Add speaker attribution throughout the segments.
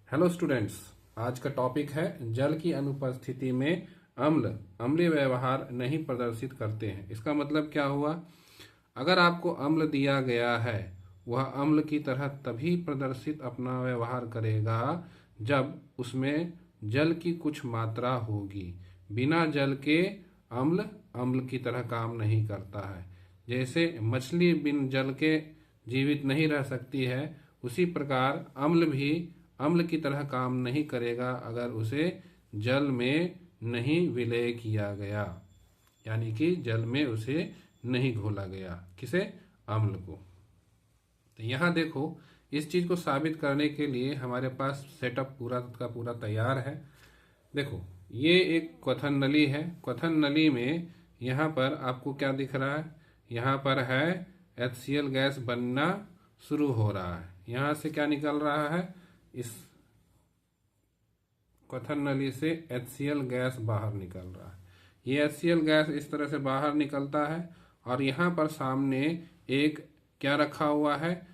Speaker 1: Hello students. आज का topic है जल की अनुपस्थिति में अम्ल अम्लीय व्यवहार नहीं प्रदर्शित करते हैं। इसका मतलब क्या हुआ? अगर आपको अम्ल दिया गया है, वह अम्ल की तरह तभी प्रदर्शित अपना व्यवहार करेगा जब उसमें जल की कुछ मात्रा होगी। बिना जल के अम्ल अम्ल की तरह काम नहीं करता है। जैसे मछली बिन जल के जीवित नहीं रह सकती है, उसी प्रकार अम्ल भी अम्ल की तरह काम नहीं करेगा अगर उसे जल में नहीं विलय किया गया, यानी कि जल में उसे नहीं घोला गया। किसे? अम्ल को। तो यहाँ देखो, इस चीज को साबित करने के लिए हमारे पास सेटअप पूरा का पूरा तैयार है। देखो, ये एक क्वथन नली है। क्वथन नली में यहाँ पर आपको क्या दिख रहा है? यहाँ पर है HCl गैस बनना शुरू हो रहा है। यहाँ से क्या निकल रहा है? इस क्वथन नली से HCl गैस बाहर निकल रहा है। ये HCl गैस इस तरह से बाहर निकलता है और यहाँ पर सामने एक क्या रखा हुआ है?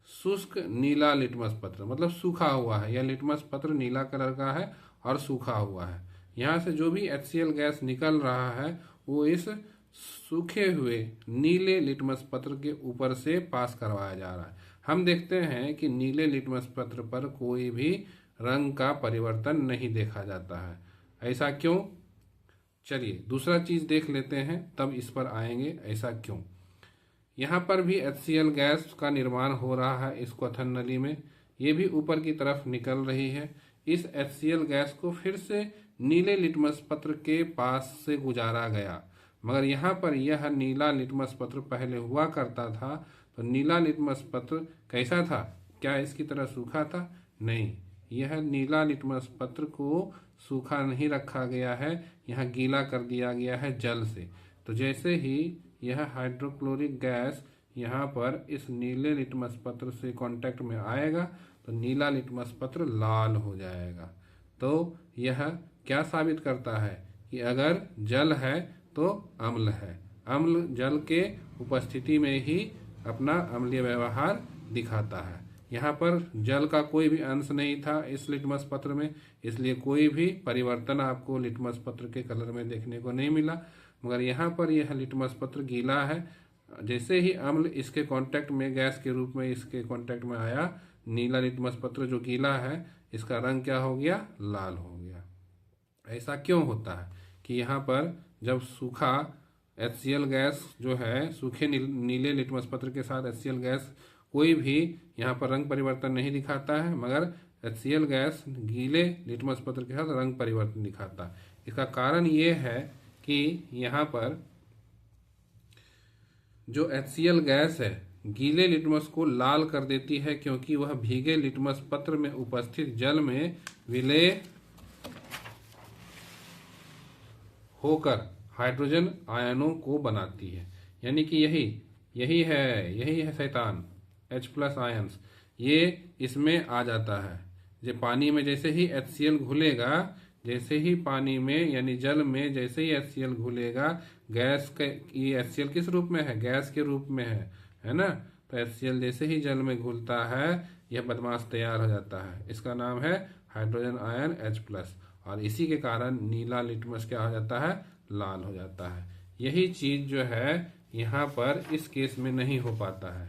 Speaker 1: शुष्क नीला लिटमस पत्र, मतलब सूखा हुआ है। यह लिटमस पत्र नीला कलर का है और सूखा हुआ है। यहाँ से जो भी HCl गैस निकल रहा है वो इस सूखे हुए नीले लिटमस पत्र के ऊपर से पास करवाया जा रहा है। हम देखते हैं कि नीले लिटमस पत्र पर कोई भी रंग का परिवर्तन नहीं देखा जाता है। ऐसा क्यों? चलिए दूसरा चीज देख लेते हैं, तब इस पर आएंगे ऐसा क्यों। यहाँ पर भी HCl गैस का निर्माण हो रहा है इस क्वथन नली में। ये भी ऊपर की तरफ निकल रही है। इस HCl गैस को फिर से नीले लिटमस पत्र के पास से गुजारा गया, मगर यहाँ पर यह नीला लिटमस पत्र पहले हुआ करता था। तो नीला लिटमस पत्र कैसा था? क्या इसकी तरह सूखा था? नहीं, यह नीला लिटमस पत्र को सूखा नहीं रखा गया है, यहाँ गीला कर दिया गया है जल से। तो जैसे ही यह हाइड्रोक्लोरिक गैस यहाँ पर इस नीले लिटमस पत्र से कांटेक्ट में आएगा तो नीला लिटमस पत्र लाल हो जाएगा। तो यह क्या साबित करता है कि अगर जल है तो अम्ल है। अम्ल जल के उपस्थिति में ही अपना अम्लीय व्यवहार दिखाता है। यहाँ पर जल का कोई भी अंश नहीं था इस लिटमस पत्र में, इसलिए कोई भी परिवर्तन आपको लिटमस पत्र के कलर में देखने को नहीं मिला। मगर यहाँ पर यह लिटमस पत्र गीला है। जैसे ही अम्ल इसके कांटेक्ट में गैस के रूप में इसके कांटेक्ट में आया, नीला लिटमस पत्र जो गीला है इसका रंग क्या हो गया? लाल हो गया। ऐसा क्यों होता है कि यहाँ पर जब सूखा HCl गैस जो है, सूखे नीले लिटमस पत्र के साथ HCl गैस कोई भी यहाँ पर रंग परिवर्तन नहीं दिखाता है, मगर HCl गैस गीले लिटमस पत्र के साथ रंग परिवर्तन दिखाता है। इसका कारण ये है कि यहाँ पर जो HCl गैस है गीले लिटमस को लाल कर देती है, क्योंकि वह भीगे लिटमस पत्र में उपस्थित जल में विलय होकर हाइड्रोजन आयनों को बनाती है। यानी कि यही है शैतान, H+ आयन्स, ये इसमें आ जाता है। जो पानी में जैसे ही HCl घुलेगा, जैसे ही पानी में यानी जल में जैसे ही HCl घुलेगा, गैस के ये HCl किस रूप में है? गैस के रूप में है ना। तो HCl जैसे ही जल में घुलता है, यह बदमाश तैयार हो जाता है। इसका नाम है हाइड्रोजन आयन H+, और इसी के कारण नीला लिटमस क्या हो जाता है? लाल हो जाता है। यही चीज जो है यहाँ पर इस केस में नहीं हो पाता है।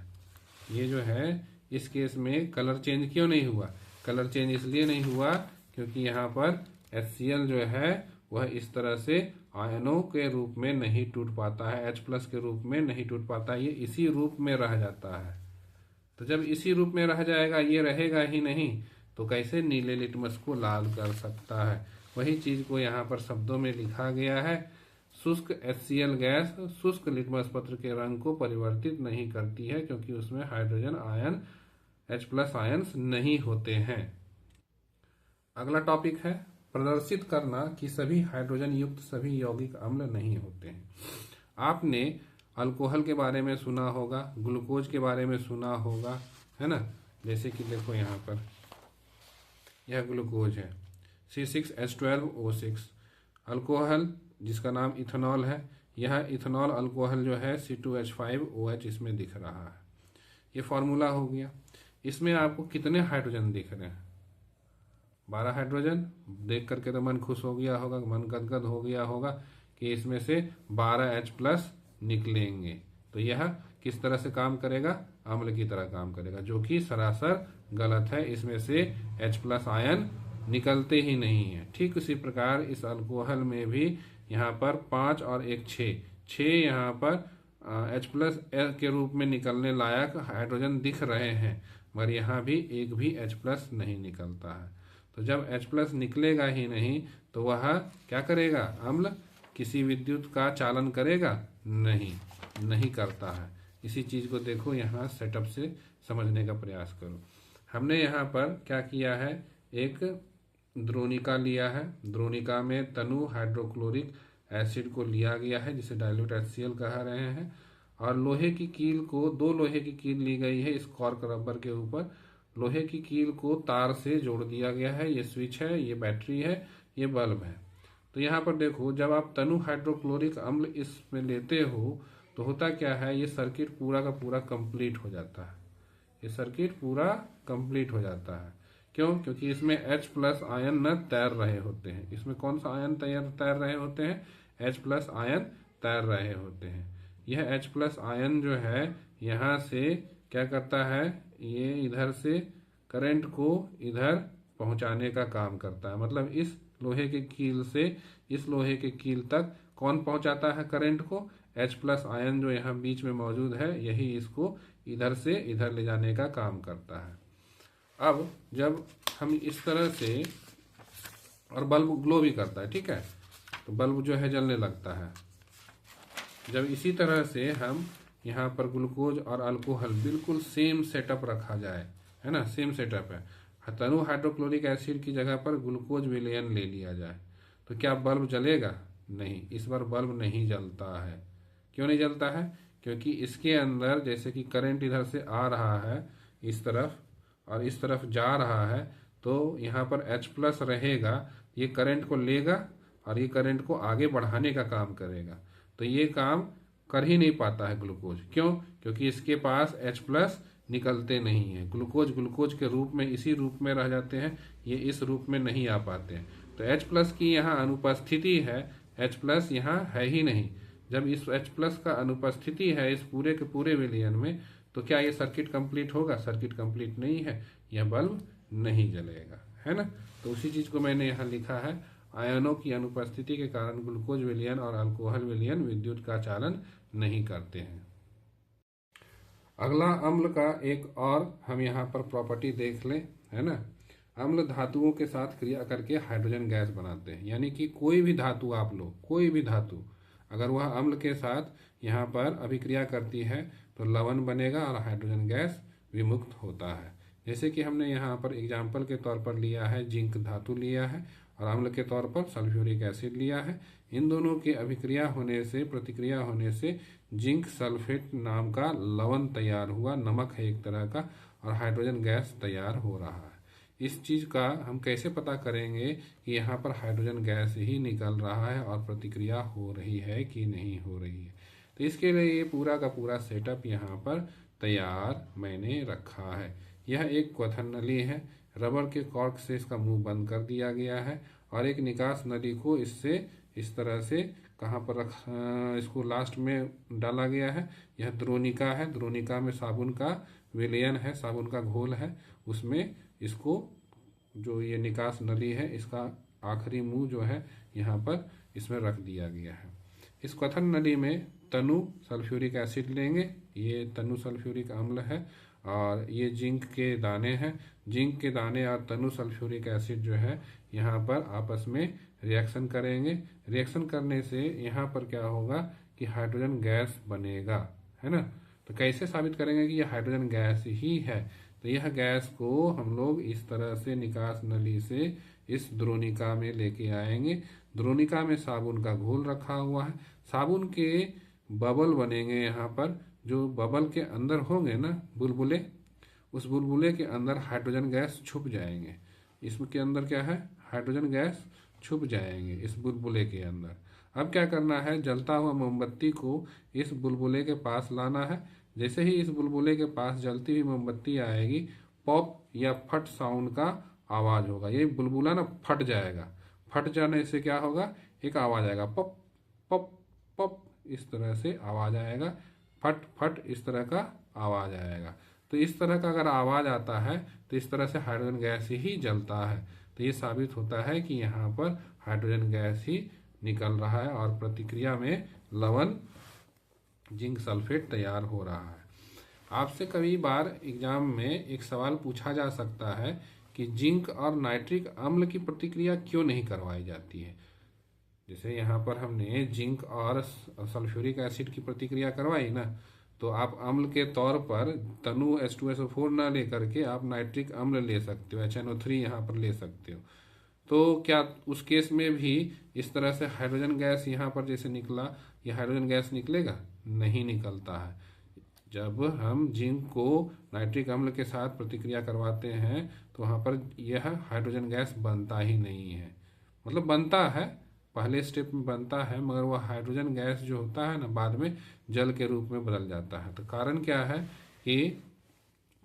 Speaker 1: ये जो है इस केस में कलर चेंज क्यों नहीं हुआ? कलर चेंज इसलिए नहीं हुआ क्योंकि यहाँ पर HCl जो है वह इस तरह से आयनों के रूप में नहीं टूट पाता है, H+ के रूप में नहीं टूट पाता, ये इसी रूप में रह जाता है। तो जब इसी रूप में रह जाएगा, ये रहेगा ही नहीं, तो कैसे नीले लिटमस को लाल कर सकता है? वही चीज को यहाँ पर शब्दों में लिखा गया है। शुष्क HCl गैस शुष्क लिटमस पत्र के रंग को परिवर्तित नहीं करती है, क्योंकि उसमें हाइड्रोजन आयन H+ आयन्स नहीं होते हैं। अगला टॉपिक है प्रदर्शित करना कि सभी हाइड्रोजन युक्त सभी यौगिक अम्ल नहीं होते हैं। आपने अल्कोहल के बारे में सुना होगा, ग्लूकोज के बारे में सुना होगा, है ना। जैसे कि देखो यहाँ पर यह ग्लूकोज है C6H12O6। अल्कोहल जिसका नाम इथेनॉल है, यह इथेनॉल अल्कोहल जो है C2H5OH इसमें दिख रहा है। ये फॉर्मूला हो गया। इसमें आपको कितने हाइड्रोजन दिख रहे हैं? 12 हाइड्रोजन। देख करके तो मन खुश हो गया होगा, मन गदगद हो गया होगा कि इसमें से 12 H+ निकलेंगे। तो यह किस तरह से काम करेगा? अम्ल की तरह काम करेगा, जो कि सरासर गलत है। इसमें से H+ आयन निकलते ही नहीं है। ठीक उसी प्रकार इस अल्कोहल में भी यहाँ पर 5 और 1 6 यहाँ पर H+ के रूप में निकलने लायक हाइड्रोजन दिख रहे हैं, मगर यहाँ भी एक भी H+ नहीं निकलता है। तो जब H+ निकलेगा ही नहीं तो वह क्या करेगा? अम्ल किसी विद्युत का चालन करेगा? नहीं करता है। इसी चीज को देखो, यहाँ सेटअप से समझने का प्रयास करो। हमने यहाँ पर क्या किया है, एक द्रोणिका लिया है। द्रोणिका में तनु हाइड्रोक्लोरिक एसिड को लिया गया है, जिसे डाइल्यूट HCl कह रहे हैं। और लोहे की कील को, 2 लोहे की कील ली गई है इस कॉर्क रबर के ऊपर। लोहे की कील को तार से जोड़ दिया गया है। ये स्विच है, ये बैटरी है, ये बल्ब है। तो यहाँ पर देखो, जब आप तनु हाइड्रोक्लोरिक अम्ल इसमें लेते हो तो होता क्या है, ये सर्किट पूरा का पूरा कंप्लीट हो जाता है। ये सर्किट पूरा कंप्लीट हो जाता है। क्यों? क्योंकि इसमें H+ आयन न तैर रहे होते हैं। इसमें कौन सा आयन तैर रहे होते हैं? H+ आयन तैर रहे होते हैं। यह H+ आयन जो है यहाँ से क्या करता है, ये इधर से करंट को इधर पहुंचाने का काम करता है। मतलब इस लोहे के कील से इस लोहे के कील तक कौन पहुंचाता है करंट को? H+ आयन जो यहाँ बीच में मौजूद है, यही इसको इधर से इधर ले जाने का काम करता है। अब जब हम इस तरह से, और बल्ब ग्लो भी करता है, ठीक है, तो बल्ब जो है जलने लगता है। जब इसी तरह से हम यहाँ पर ग्लूकोज और अल्कोहल बिल्कुल सेम सेटअप रखा जाए, है ना, सेम सेटअप है, तनु हाइड्रोक्लोरिक एसिड की जगह पर ग्लूकोज विलयन ले लिया जाए, तो क्या बल्ब जलेगा? नहीं, इस बार बल्ब नहीं जलता है। क्यों नहीं जलता है? क्योंकि इसके अंदर जैसे कि करंट इधर से आ रहा है इस तरफ और इस तरफ जा रहा है, तो यहाँ पर H+ रहेगा, ये करंट को लेगा और ये करंट को आगे बढ़ाने का काम करेगा। तो ये काम कर ही नहीं पाता है ग्लूकोज। क्यों? क्योंकि इसके पास H+ निकलते नहीं है। ग्लूकोज के रूप में इसी रूप में रह जाते हैं, ये इस रूप में नहीं आ पाते हैं। तो H+ की यहाँ अनुपस्थिति है, H+ यहाँ है ही नहीं। जब इस H+ का अनुपस्थिति है इस पूरे के पूरे विलयन में, तो क्या ये सर्किट कंप्लीट होगा? सर्किट कंप्लीट नहीं है, यह बल्ब नहीं जलेगा, है ना। तो उसी चीज को मैंने यहाँ लिखा है, आयनों की अनुपस्थिति के कारण ग्लूकोज विलयन और अल्कोहल विलयन विद्युत का चालन नहीं करते हैं। अगला अम्ल का एक और हम यहाँ पर प्रॉपर्टी देख लें, है ना। अम्ल धातुओं के साथ क्रिया करके हाइड्रोजन गैस बनाते हैं। यानी कि कोई भी धातु आप लो, कोई भी धातु अगर वह अम्ल के साथ यहाँ पर अभिक्रिया करती है तो लवण बनेगा और हाइड्रोजन गैस विमुक्त होता है। जैसे कि हमने यहाँ पर एग्जाम्पल के तौर पर लिया है, जिंक धातु लिया है और अम्ल के तौर पर सल्फ्यूरिक एसिड लिया है। इन दोनों की अभिक्रिया होने से, प्रतिक्रिया होने से जिंक सल्फेट नाम का लवण तैयार हुआ, नमक है एक तरह का, और हाइड्रोजन गैस तैयार हो रहा है। इस चीज का हम कैसे पता करेंगे कि यहाँ पर हाइड्रोजन गैस ही निकल रहा है और प्रतिक्रिया हो रही है कि नहीं हो रही है? तो इसके लिए ये पूरा का पूरा सेटअप यहाँ पर तैयार मैंने रखा है। यह एक क्वथन नली है, रबर के कॉर्क से इसका मुंह बंद कर दिया गया है और एक निकास नली को इससे इस तरह से कहाँ पर इसको लास्ट में डाला गया है। यह द्रोणिका है, द्रोणिका में साबुन का विलयन है, साबुन का घोल है, उसमें इसको जो ये निकास नली है इसका आखिरी मुंह जो है यहाँ पर इसमें रख दिया गया है। इस क्वथन नली में तनु सल्फ्यूरिक एसिड लेंगे, ये तनु सल्फ्यूरिक अम्ल है, और ये जिंक के दाने हैं। जिंक के दाने और तनु सल्फ्यूरिक एसिड जो है यहाँ पर आपस में रिएक्शन करेंगे। रिएक्शन करने से यहाँ पर क्या होगा कि हाइड्रोजन गैस बनेगा, है ना। तो कैसे साबित करेंगे कि यह हाइड्रोजन गैस ही है? तो यह गैस को हम लोग इस तरह से निकास नली से इस द्रोणिका में लेके आएंगे। द्रोणिका में साबुन का घोल रखा हुआ है, साबुन के बबल बनेंगे यहाँ पर, जो बबल के अंदर होंगे ना बुलबुले, उस बुलबुले के अंदर हाइड्रोजन गैस छुप जाएंगे। इसके अंदर क्या है? हाइड्रोजन गैस छुप जाएंगे इस बुलबुले के अंदर। अब क्या करना है, जलता हुआ मोमबत्ती को इस बुलबुले के पास लाना है। जैसे ही इस बुलबुले के पास जलती हुई मोमबत्ती आएगी, पॉप या फट साउंड का आवाज होगा। ये बुलबुला ना फट जाएगा, फट जाने से क्या होगा, एक आवाज आएगा, पप पप पप, इस तरह से आवाज आएगा, फट फट इस तरह का आवाज आएगा। तो इस तरह का अगर आवाज आता है तो इस तरह से हाइड्रोजन गैस ही जलता है। तो ये साबित होता है कि यहाँ पर हाइड्रोजन गैस ही निकल रहा है और प्रतिक्रिया में लवण जिंक सल्फेट तैयार हो रहा है। आपसे कई बार एग्जाम में एक सवाल पूछा जा सकता है कि जिंक और नाइट्रिक अम्ल की प्रतिक्रिया क्यों नहीं करवाई जाती है। जैसे यहाँ पर हमने जिंक और सल्फ्यूरिक एसिड की प्रतिक्रिया करवाई ना, तो आप अम्ल के तौर पर तनु H2SO4 ना लेकर के आप नाइट्रिक अम्ल ले सकते हो, HNO3 यहाँ पर ले सकते हो। तो क्या उस केस में भी इस तरह से हाइड्रोजन गैस यहाँ पर जैसे निकला, ये हाइड्रोजन गैस निकलेगा? नहीं निकलता है। जब हम जिंक को नाइट्रिक अम्ल के साथ प्रतिक्रिया करवाते हैं तो वहाँ पर यह हाइड्रोजन गैस बनता ही नहीं है। मतलब बनता है, पहले स्टेप में बनता है, मगर वह हाइड्रोजन गैस जो होता है ना, बाद में जल के रूप में बदल जाता है। तो कारण क्या है कि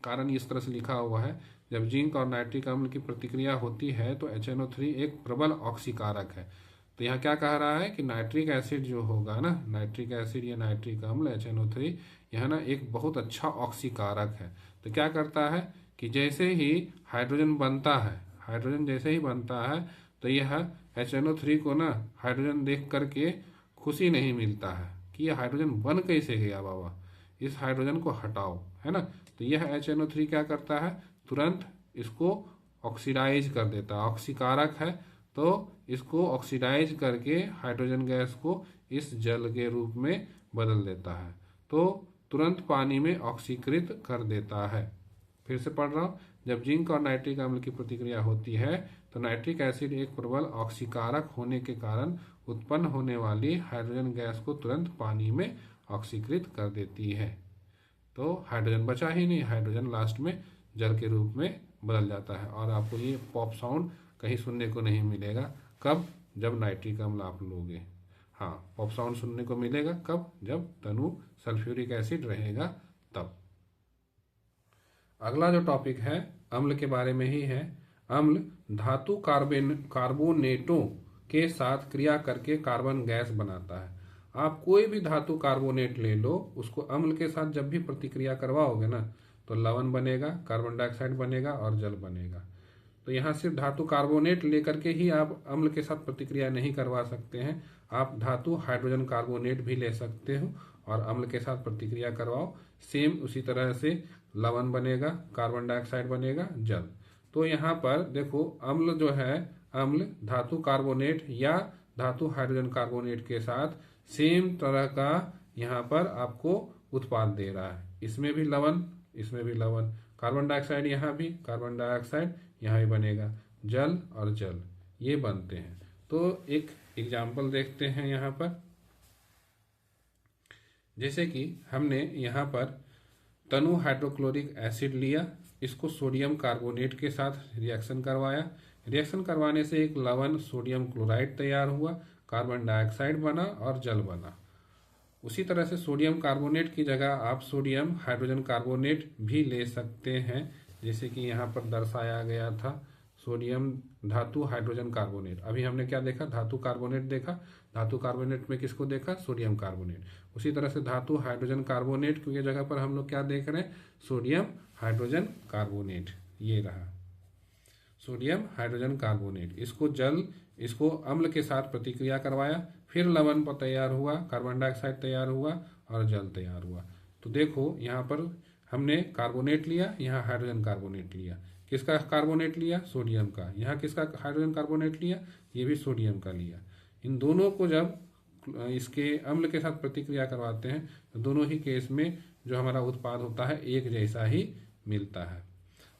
Speaker 1: कारण इस तरह से लिखा हुआ है, जब जिंक और नाइट्रिक अम्ल की प्रतिक्रिया होती है तो HNO3 एक प्रबल ऑक्सीकारक है। तो यहाँ क्या कह रहा है कि नाइट्रिक एसिड जो होगा ना, नाइट्रिक एसिड या नाइट्रिक अम्ल HNO3 यह ना एक बहुत अच्छा ऑक्सीकारक है। तो क्या करता है कि जैसे ही हाइड्रोजन बनता है, हाइड्रोजन जैसे ही बनता है तो यह HNO3 को ना हाइड्रोजन देख करके खुशी नहीं मिलता है कि यह हाइड्रोजन बन कैसे गया बाबा, इस हाइड्रोजन को हटाओ, है ना। तो यह HNO3 क्या करता है, तुरंत इसको ऑक्सीडाइज कर देता है, ऑक्सीकारक है तो इसको ऑक्सीडाइज करके हाइड्रोजन गैस को इस जल के रूप में बदल देता है, तो तुरंत पानी में ऑक्सीकृत कर देता है। फिर से पढ़ रहा हूँ, जब जिंक और नाइट्रिक अम्ल की प्रतिक्रिया होती है तो नाइट्रिक एसिड एक प्रबल ऑक्सीकारक होने के कारण उत्पन्न होने वाली हाइड्रोजन गैस को तुरंत पानी में ऑक्सीकृत कर देती है। तो हाइड्रोजन बचा ही नहीं, हाइड्रोजन लास्ट में जल के रूप में बदल जाता है। और आपको ये पॉप साउंड कहीं सुनने को नहीं मिलेगा। कब? जब नाइट्रिक अम्ल आप लोगे। हाँ, पॉप साउंड सुनने को मिलेगा कब? जब तनु सल्फ्यूरिक एसिड रहेगा तब। अगला जो टॉपिक है अम्ल के बारे में ही है। अम्ल धातु कार्बोनेटों के साथ क्रिया करके कार्बन गैस बनाता है। आप कोई भी धातु कार्बोनेट ले लो, उसको अम्ल के साथ जब भी प्रतिक्रिया करवाओगे ना तो लवण बनेगा, कार्बन डाइऑक्साइड बनेगा और जल बनेगा। तो यहाँ सिर्फ धातु कार्बोनेट लेकर के ही आप अम्ल के साथ प्रतिक्रिया नहीं करवा सकते हैं, आप धातु हाइड्रोजन कार्बोनेट भी ले सकते हो और अम्ल के साथ प्रतिक्रिया करवाओ, सेम उसी तरह से लवण बनेगा, कार्बन डाइऑक्साइड बनेगा, जल। तो यहाँ पर देखो अम्ल जो है, अम्ल धातु कार्बोनेट या धातु हाइड्रोजन कार्बोनेट के साथ सेम तरह का यहाँ पर आपको उत्पाद दे रहा है। इसमें भी लवण, इसमें भी लवण, कार्बन डाइऑक्साइड यहाँ भी, कार्बन डाइऑक्साइड यहाँ भी बनेगा, जल और जल ये बनते हैं। तो एक एग्जाम्पल देखते हैं यहाँ पर। जैसे कि हमने यहाँ पर तनु हाइड्रोक्लोरिक एसिड लिया, इसको सोडियम कार्बोनेट के साथ रिएक्शन करवाया, रिएक्शन करवाने से एक लवण सोडियम क्लोराइड तैयार हुआ, कार्बन डाइऑक्साइड बना और जल बना। उसी तरह से सोडियम कार्बोनेट की जगह आप सोडियम हाइड्रोजन कार्बोनेट भी ले सकते हैं, जैसे कि यहाँ पर दर्शाया गया था सोडियम धातु हाइड्रोजन कार्बोनेट। अभी हमने क्या देखा, धातु कार्बोनेट देखा, धातु कार्बोनेट में किसको देखा, सोडियम कार्बोनेट। उसी तरह से धातु हाइड्रोजन कार्बोनेट की जगह पर हम लोग क्या देख रहे हैं, सोडियम हाइड्रोजन कार्बोनेट। ये रहा सोडियम हाइड्रोजन कार्बोनेट, इसको जल, इसको अम्ल के साथ प्रतिक्रिया करवाया, फिर लवण पर तैयार हुआ, कार्बन डाइऑक्साइड तैयार हुआ और जल तैयार हुआ। तो देखो यहाँ पर हमने कार्बोनेट लिया, यहाँ हाइड्रोजन कार्बोनेट लिया, किसका कार्बोनेट लिया, सोडियम का। यहाँ किसका हाइड्रोजन कार्बोनेट लिया, ये भी सोडियम का लिया। इन दोनों को जब इसके अम्ल के साथ प्रतिक्रिया करवाते हैं तो दोनों ही केस में जो हमारा उत्पाद होता है एक जैसा ही मिलता है।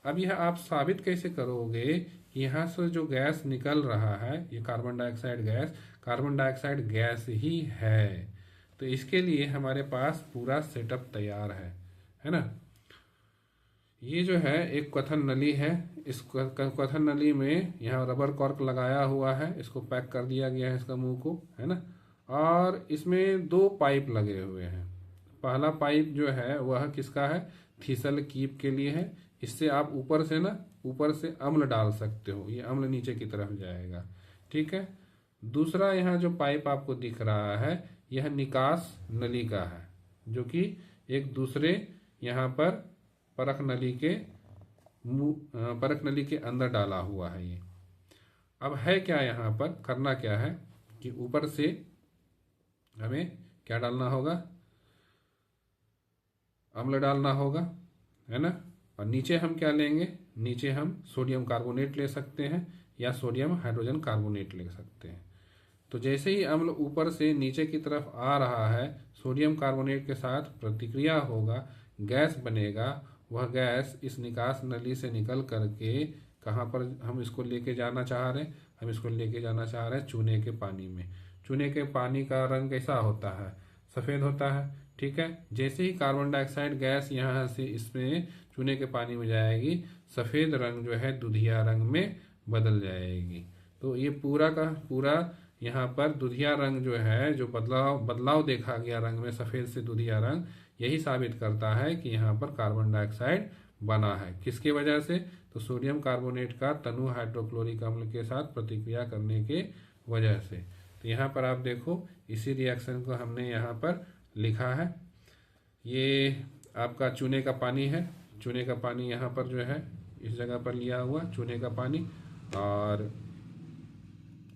Speaker 1: अब यह आप साबित कैसे करोगे कि यहाँ से जो गैस निकल रहा है ये carbon dioxide gas, carbon dioxide gas ही है। तो इसके लिए हमारे पास पूरा सेटअप तैयार है ना। ये जो है एक क्वथन नली है, इस क्वथन नली में यहाँ रबर कॉर्क लगाया हुआ है, इसको पैक कर दिया गया है इसका मुंह को, है ना। और इसमें दो पाइप लगे हुए हैं। पहला पाइप जो है वह किसका है, थीसल कीप के लिए है। इससे आप ऊपर से ना ऊपर से अम्ल डाल सकते हो, ये अम्ल नीचे की तरफ जाएगा। ठीक है। दूसरा यहाँ जो पाइप आपको दिख रहा है यह निकास नली का है, जो कि एक दूसरे यहाँ पर परख नली के अंदर डाला हुआ है ये। अब है क्या, यहाँ पर करना क्या है कि ऊपर से हमें क्या डालना होगा, अम्ल डालना होगा, है ना। और नीचे हम क्या लेंगे, नीचे हम सोडियम कार्बोनेट ले सकते हैं या सोडियम हाइड्रोजन कार्बोनेट ले सकते हैं। तो जैसे ही अम्ल ऊपर से नीचे की तरफ आ रहा है, सोडियम कार्बोनेट के साथ प्रतिक्रिया होगा, गैस बनेगा। वह गैस इस निकास नली से निकल करके कहाँ पर हम इसको लेके जाना चाह रहे हैं, हम इसको लेके जाना चाह रहे हैं चूने के पानी में। चूने के पानी का रंग कैसा होता है, सफ़ेद होता है। ठीक है। जैसे ही कार्बन डाइऑक्साइड गैस यहाँ से इसमें चूने के पानी में जाएगी, सफ़ेद रंग जो है दुधिया रंग में बदल जाएगी। तो ये पूरा का पूरा यहाँ पर दुधिया रंग जो है, जो बदलाव देखा गया रंग में, सफ़ेद से दुधिया रंग, यही साबित करता है कि यहाँ पर कार्बन डाइऑक्साइड बना है। किसके वजह से, तो सोडियम कार्बोनेट का तनु हाइड्रोक्लोरिक अम्ल के साथ प्रतिक्रिया करने के वजह से। तो यहाँ पर आप देखो, इसी रिएक्शन को हमने यहाँ पर लिखा है। ये आपका चूने का पानी है, चूने का पानी यहाँ पर जो है इस जगह पर लिया हुआ चूने का पानी, और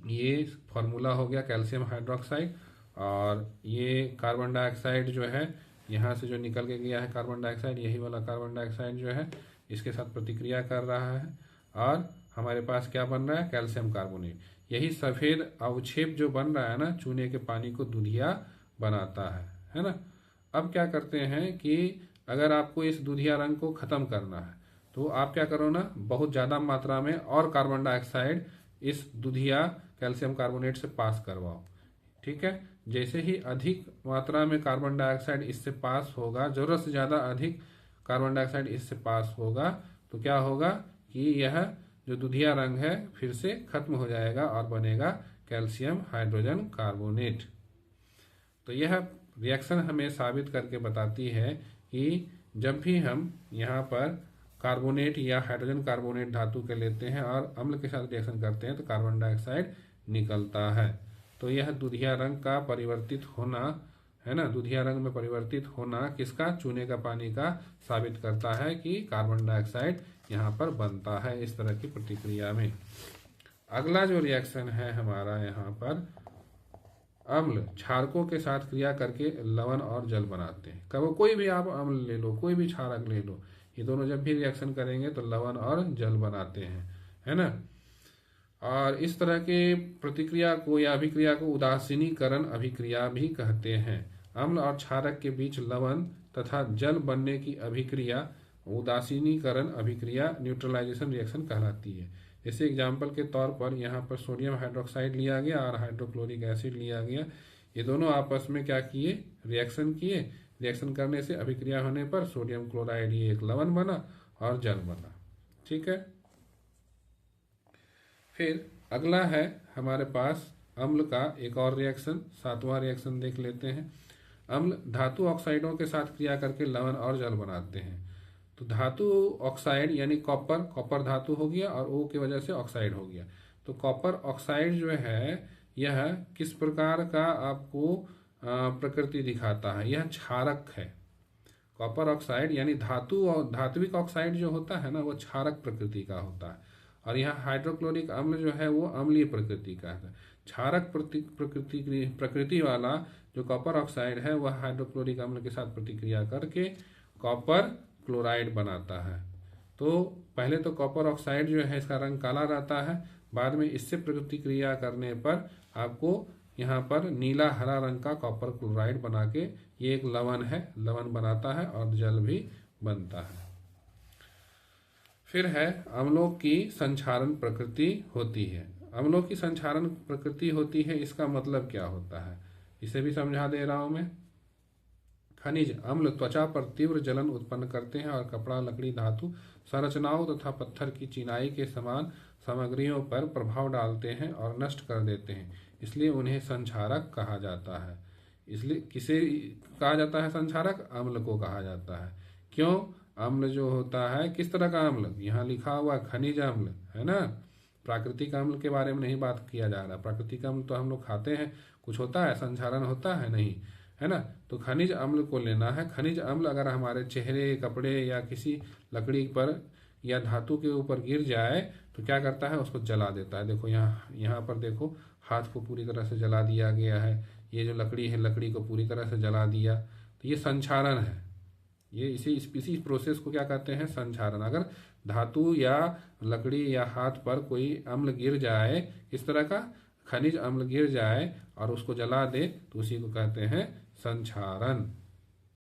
Speaker 1: ये फॉर्मूला हो गया कैल्शियम हाइड्रोक्साइड, और ये कार्बन डाइऑक्साइड जो है यहाँ से जो निकल के गया है कार्बन डाइऑक्साइड, यही वाला कार्बन डाइऑक्साइड जो है इसके साथ प्रतिक्रिया कर रहा है, और हमारे पास क्या बन रहा है, कैल्शियम कार्बोनेट। यही सफ़ेद अवक्षेप जो बन रहा है ना, चूने के पानी को दुधिया बनाता है ना। अब क्या करते हैं कि अगर आपको इस दुधिया रंग को ख़त्म करना है, तो आप क्या करो ना, बहुत ज़्यादा मात्रा में और कार्बन डाइऑक्साइड इस दुधिया कैल्शियम कार्बोनेट से पास करवाओ। ठीक है। जैसे ही अधिक मात्रा में कार्बन डाइऑक्साइड इससे पास होगा, ज़रूरत से ज़्यादा अधिक कार्बन डाइऑक्साइड इससे पास होगा, तो क्या होगा कि यह जो दुधिया रंग है फिर से खत्म हो जाएगा और बनेगा कैल्शियम हाइड्रोजन कार्बोनेट। तो यह रिएक्शन हमें साबित करके बताती है कि जब भी हम यहाँ पर कार्बोनेट या हाइड्रोजन कार्बोनेट धातु के लेते हैं और अम्ल के साथ रिएक्शन करते हैं, तो कार्बन डाइऑक्साइड निकलता है। तो यह दुधिया रंग का परिवर्तित होना, है ना, दुधिया रंग में परिवर्तित होना किसका, चूने का पानी का, साबित करता है कि कार्बन डाइऑक्साइड यहाँ पर बनता है इस तरह की प्रतिक्रिया में। अगला जो रिएक्शन है हमारा यहाँ पर, अम्ल क्षारकों के साथ क्रिया करके लवण और जल बनाते हैं। कब कोई भी आप अम्ल ले लो, कोई भी क्षारक ले लो, ये दोनों जब भी रिएक्शन करेंगे तो लवण और जल बनाते हैं, है ना। और इस तरह के प्रतिक्रिया को या अभिक्रिया को उदासीनीकरण अभिक्रिया भी कहते हैं। अम्ल और क्षारक के बीच लवण तथा जल बनने की अभिक्रिया उदासीनीकरण अभिक्रिया न्यूट्रलाइजेशन रिएक्शन कहलाती है। जैसे एग्जाम्पल के तौर पर यहाँ पर सोडियम हाइड्रोक्साइड लिया गया और हाइड्रोक्लोरिक एसिड लिया गया, ये दोनों आपस में क्या किए, रिएक्शन किए। रिएक्शन करने से अभिक्रिया होने पर सोडियम क्लोराइड ये एक लवण बना और जल बना। ठीक है। फिर अगला है हमारे पास अम्ल का एक और रिएक्शन, 7वां रिएक्शन देख लेते हैं। अम्ल धातु ऑक्साइडों के साथ क्रिया करके लवण और जल बनाते हैं। तो धातु ऑक्साइड यानी कॉपर धातु हो गया और O की वजह से ऑक्साइड हो गया। तो कॉपर ऑक्साइड जो है यह किस प्रकार का आपको प्रकृति दिखाता है, यह क्षारक है। कॉपर ऑक्साइड यानी धातु और धात्विक ऑक्साइड जो होता है ना, वो क्षारक प्रकृति का होता है, और यहाँ हाइड्रोक्लोरिक अम्ल जो है वो अम्लीय प्रकृति का है। क्षारक प्रकृति वाला जो कॉपर ऑक्साइड है वह हाइड्रोक्लोरिक अम्ल के साथ प्रतिक्रिया करके कॉपर क्लोराइड बनाता है। तो पहले तो कॉपर ऑक्साइड जो है इसका रंग काला रहता है, बाद में इससे प्रतिक्रिया करने पर आपको यहाँ पर नीला हरा रंग का कॉपर क्लोराइड बना के ये एक लवण है, लवण बनाता है और जल भी बनता है। फिर है अम्लों की संक्षारण प्रकृति होती है। अम्लों की संक्षारण प्रकृति होती है, इसका मतलब क्या होता है, इसे भी समझा दे रहा हूं मैं। खनिज अम्ल त्वचा पर तीव्र जलन उत्पन्न करते हैं और कपड़ा, लकड़ी, धातु संरचनाओं तथा पत्थर की चिनाई के समान सामग्रियों पर प्रभाव डालते हैं और नष्ट कर देते हैं, इसलिए उन्हें संक्षारक कहा जाता है। इसलिए किसे कहा जाता है संक्षारक, अम्ल को कहा जाता है। क्यों, अम्ल जो होता है, किस तरह का अम्ल, यहाँ लिखा हुआ खनिज अम्ल है ना। प्राकृतिक अम्ल के बारे में नहीं बात किया जा रहा। प्राकृतिक अम्ल तो हम लोग खाते हैं, कुछ होता है संक्षारण होता है नहीं, है ना। तो खनिज अम्ल को लेना है। खनिज अम्ल अगर हमारे चेहरे, कपड़े या किसी लकड़ी पर या धातु के ऊपर गिर जाए तो क्या करता है, उसको जला देता है। देखो यहाँ पर देखो, हाथ को पूरी तरह से जला दिया गया है। ये जो लकड़ी है, लकड़ी को पूरी तरह से जला दिया, तो ये संक्षारण है। ये इसी प्रोसेस को क्या कहते हैं, संक्षारण। अगर धातु या लकड़ी या हाथ पर कोई अम्ल गिर जाए, इस तरह का खनिज अम्ल गिर जाए और उसको जला दे, तो उसी को कहते हैं संक्षारण।